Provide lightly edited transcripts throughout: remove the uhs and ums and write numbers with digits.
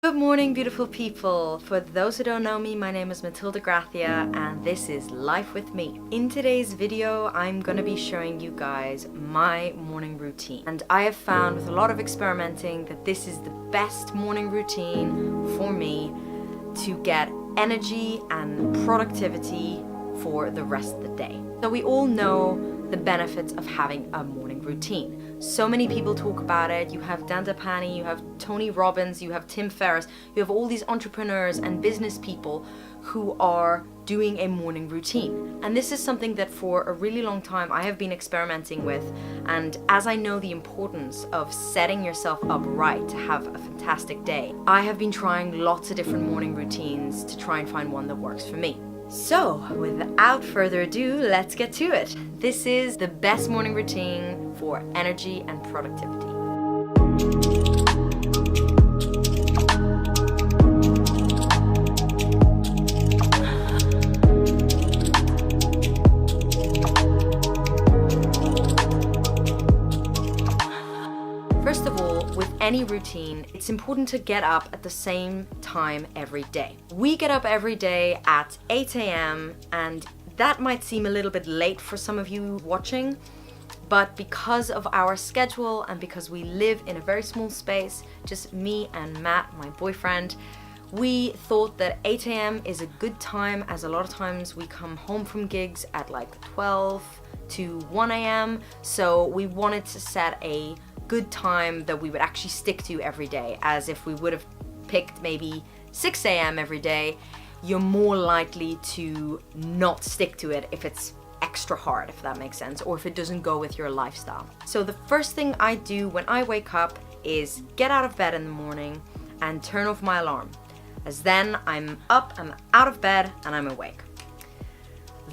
Good morning, beautiful people. For those who don't know me, my name is Matilda Gracia and this is Life with Me. In today's video, I'm gonna be showing you guys my morning routine. And I have found with a lot of experimenting that this is the best morning routine for me to get energy and productivity for the rest of the day. So we all know the benefits of having a morning routine. So many people talk about it. You have Dan Pani, you have Tony Robbins, you have Tim Ferriss, you have all these entrepreneurs and business people who are doing a morning routine. And this is something that for a really long time I have been experimenting with. And as I know the importance of setting yourself up right to have a fantastic day, I have been trying lots of different morning routines to try and find one that works for me. So, without further ado, let's get to it. This is the best morning routine for energy and productivity. First of all, with any routine, it's important to get up at the same time every day. We get up every day at 8 a.m. and that might seem a little bit late for some of you watching, but because of our schedule and because we live in a very small space, just me and Matt, my boyfriend, we thought that 8 a.m. is a good time, as a lot of times we come home from gigs at like 12 to 1 a.m. So we wanted to set a good time that we would actually stick to every day, as if we would have picked maybe 6 a.m. every day, you're more likely to not stick to it if it's extra hard, if that makes sense, or if it doesn't go with your lifestyle. So the first thing I do when I wake up is get out of bed in the morning and turn off my alarm, as then I'm up, I'm out of bed, and I'm awake.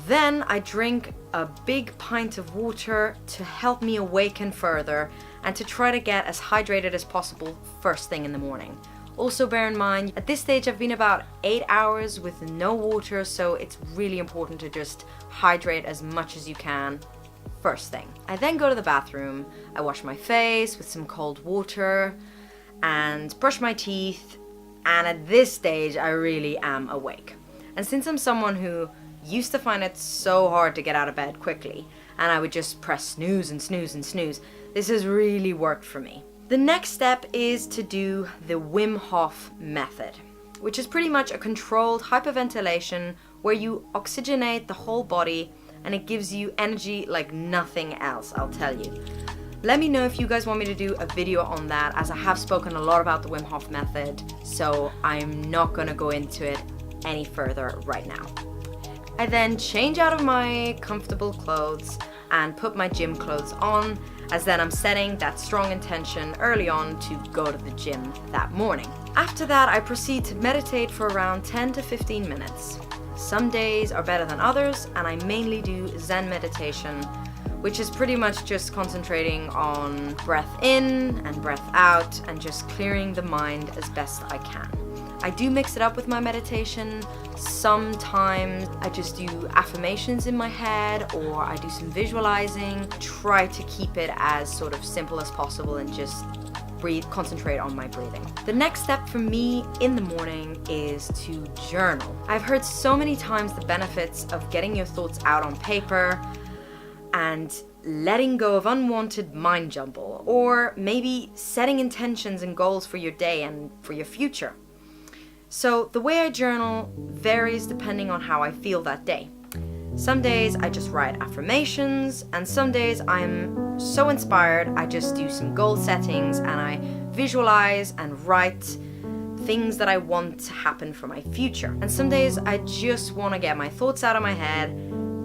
Then I drink a big pint of water to help me awaken further and to try to get as hydrated as possible first thing in the morning. Also bear in mind, at this stage I've been about 8 hours with no water, so it's really important to just hydrate as much as you can first thing. I then go to the bathroom, I wash my face with some cold water and brush my teeth, and at this stage I really am awake. And since I'm someone who used to find it so hard to get out of bed quickly, and I would just press snooze and snooze and snooze, this has really worked for me. The next step is to do the Wim Hof method, which is pretty much a controlled hyperventilation where you oxygenate the whole body and it gives you energy like nothing else, I'll tell you. Let me know if you guys want me to do a video on that, as I have spoken a lot about the Wim Hof method, so I'm not gonna go into it any further right now. I then change out of my comfortable clothes and put my gym clothes on, as then I'm setting that strong intention early on to go to the gym that morning. After that, I proceed to meditate for around 10 to 15 minutes. Some days are better than others, and I mainly do Zen meditation, which is pretty much just concentrating on breath in and breath out and just clearing the mind as best I can. I do mix it up with my meditation. Sometimes I just do affirmations in my head, or I do some visualizing. Try to keep it as sort of simple as possible and just concentrate on my breathing. The next step for me in the morning is to journal. I've heard so many times the benefits of getting your thoughts out on paper and letting go of unwanted mind jumble, or maybe setting intentions and goals for your day and for your future. So the way I journal varies depending on how I feel that day. Some days I just write affirmations, and some days I'm so inspired I just do some goal settings and I visualize and write things that I want to happen for my future. And some days I just want to get my thoughts out of my head,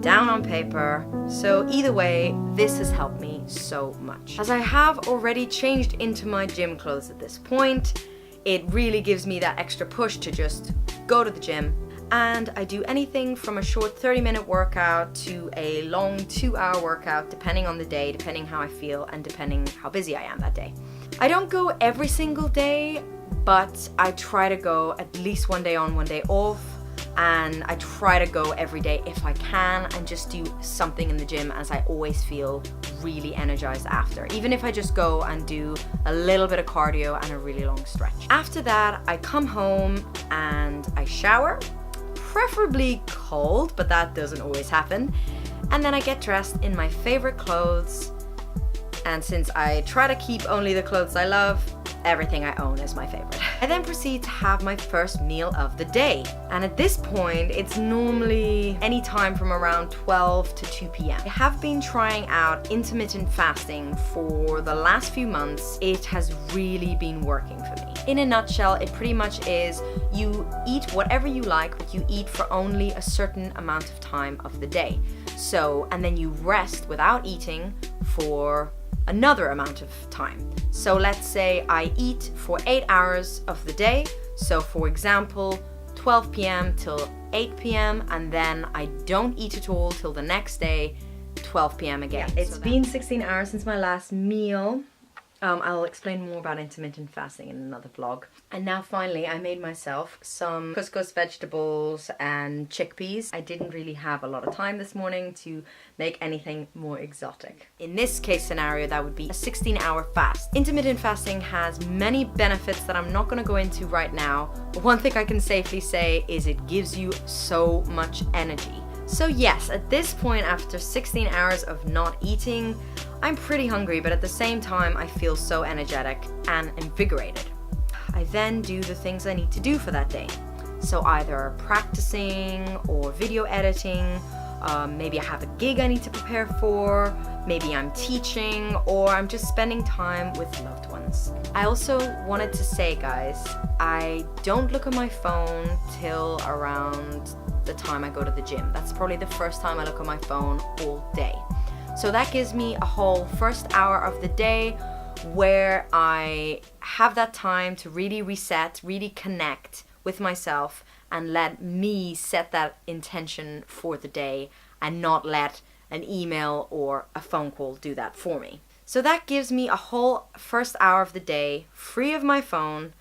down on paper. So either way, this has helped me so much. As I have already changed into my gym clothes at this point, it really gives me that extra push to just go to the gym. And I do anything from a short 30-minute workout to a long 2-hour workout, depending on the day, depending how I feel, and depending how busy I am that day. I don't go every single day, but I try to go at least one day on, one day off. and I try to go every day if I can and just do something in the gym, as I always feel really energized after, even if I just go and do a little bit of cardio and a really long stretch. After that, I come home and I shower, preferably cold, but that doesn't always happen, and then I get dressed in my favorite clothes. And since I try to keep only the clothes I love, everything I own is my favorite. I then proceed to have my first meal of the day. And at this point, it's normally any time from around 12 to 2 p.m. I have been trying out intermittent fasting for the last few months. It has really been working for me. In a nutshell, it pretty much is you eat whatever you like, but you eat for only a certain amount of time of the day. So, and then you rest without eating for another amount of time. So let's say I eat for 8 hours of the day. So for example, 12 p.m. till 8 p.m. and then I don't eat at all till the next day, 12 p.m. again. Yeah, it's been 16 hours since my last meal. I'll explain more about intermittent fasting in another vlog. And now finally I made myself some couscous vegetables and chickpeas. I didn't really have a lot of time this morning to make anything more exotic. In this case scenario, that would be a 16-hour fast. Intermittent fasting has many benefits that I'm not going to go into right now. But one thing I can safely say is it gives you so much energy. So yes, at this point, after 16 hours of not eating, I'm pretty hungry, but at the same time, I feel so energetic and invigorated. I then do the things I need to do for that day. So either practicing or video editing, maybe I have a gig I need to prepare for, maybe I'm teaching, or I'm just spending time with loved ones. I also wanted to say, guys, I don't look at my phone till around the time I go to the gym. That's probably the first time I look at my phone all day. So that gives me a whole first hour of the day where I have that time to really reset, really connect with myself and let me set that intention for the day and not let an email or a phone call do that for me. So that gives me a whole first hour of the day free of my phone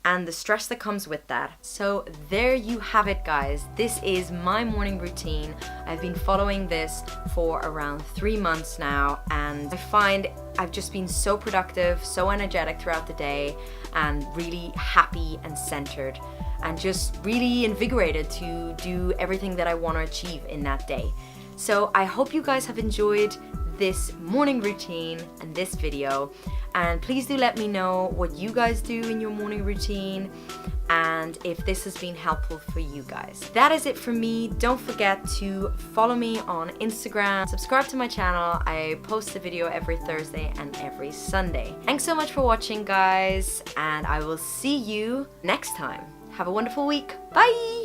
and the stress that comes with that. So there you have it, guys. This is my morning routine. I've been following this for around 3 months now, and I find I've just been so productive, so energetic throughout the day, and really happy and centered, and just really invigorated to do everything that I want to achieve in that day. So I hope you guys have enjoyed this morning routine and this video, and please do let me know what you guys do in your morning routine and if this has been helpful for you guys. That is it for me. Don't forget to follow me on Instagram, subscribe to my channel. I post a video every Thursday and every Sunday. Thanks so much for watching, guys, and I will see you next time. Have a wonderful week. Bye!